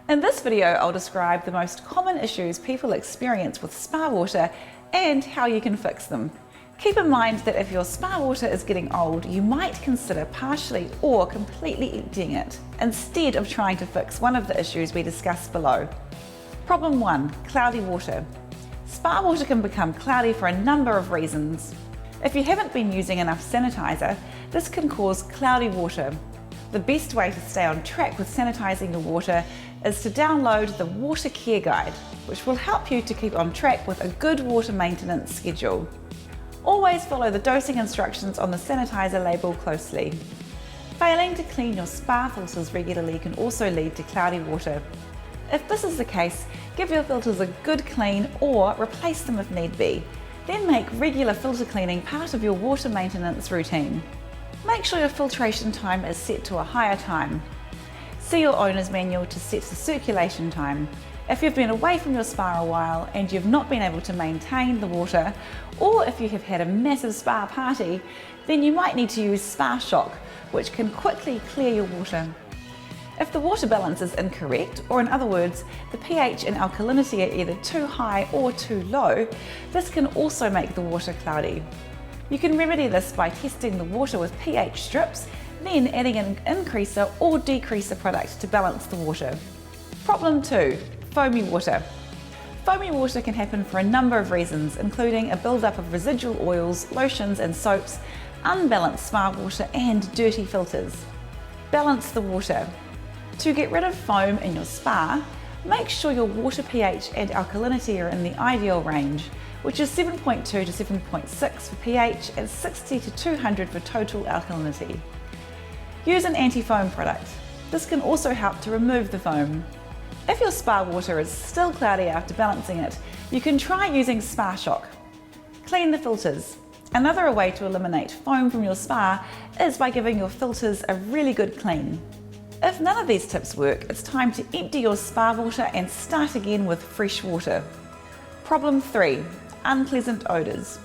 In this video, I'll describe the most common issues people experience with spa water and how you can fix them. Keep in mind that if your spa water is getting old, you might consider partially or completely emptying it, instead of trying to fix one of the issues we discussed below. Problem 1. Cloudy water. Spa water can become cloudy for a number of reasons. If you haven't been using enough sanitizer, this can cause cloudy water. The best way to stay on track with sanitizing your water is to download the Water Care Guide, which will help you to keep on track with a good water maintenance schedule. Always follow the dosing instructions on the sanitizer label closely. Failing to clean your spa filters regularly can also lead to cloudy water. If this is the case, give your filters a good clean or replace them if need be. Then make regular filter cleaning part of your water maintenance routine. Make sure your filtration time is set to a higher time. See your owner's manual to set the circulation time. If you've been away from your spa a while and you've not been able to maintain the water, or if you have had a massive spa party, then you might need to use Spa Shock, which can quickly clear your water. If the water balance is incorrect, or in other words, the pH and alkalinity are either too high or too low, this can also make the water cloudy. You can remedy this by testing the water with pH strips, then adding an increaser or decreaser product to balance the water. Problem 2. Foamy water. Foamy water can happen for a number of reasons, including a buildup of residual oils, lotions and soaps, unbalanced spa water and dirty filters. Balance the water. To get rid of foam in your spa, make sure your water pH and alkalinity are in the ideal range, which is 7.2 to 7.6 for pH and 60 to 200 for total alkalinity. Use an anti-foam product. This can also help to remove the foam. If your spa water is still cloudy after balancing it, you can try using Spa Shock. Clean the filters. Another way to eliminate foam from your spa is by giving your filters a really good clean. If none of these tips work, it's time to empty your spa water and start again with fresh water. Problem 3. Unpleasant odors.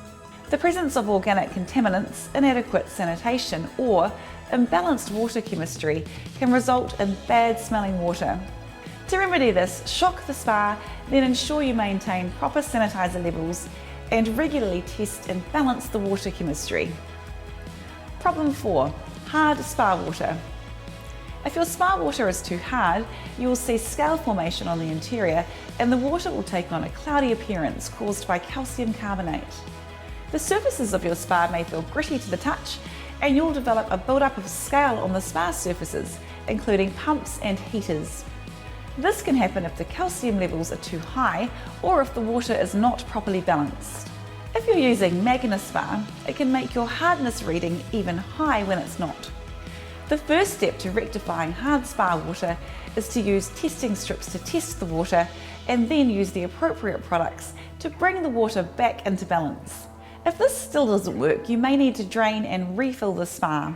The presence of organic contaminants, inadequate sanitation, or imbalanced water chemistry can result in bad smelling water. To remedy this, shock the spa, then ensure you maintain proper sanitizer levels and regularly test and balance the water chemistry. Problem 4. Hard spa water. If your spa water is too hard, you will see scale formation on the interior and the water will take on a cloudy appearance caused by calcium carbonate. The surfaces of your spa may feel gritty to the touch and you'll develop a buildup of scale on the spa surfaces, including pumps and heaters. This can happen if the calcium levels are too high or if the water is not properly balanced. If you're using Magna Spa, it can make your hardness reading even high when it's not. The first step to rectifying hard spa water is to use testing strips to test the water and then use the appropriate products to bring the water back into balance. If this still doesn't work, you may need to drain and refill the spa.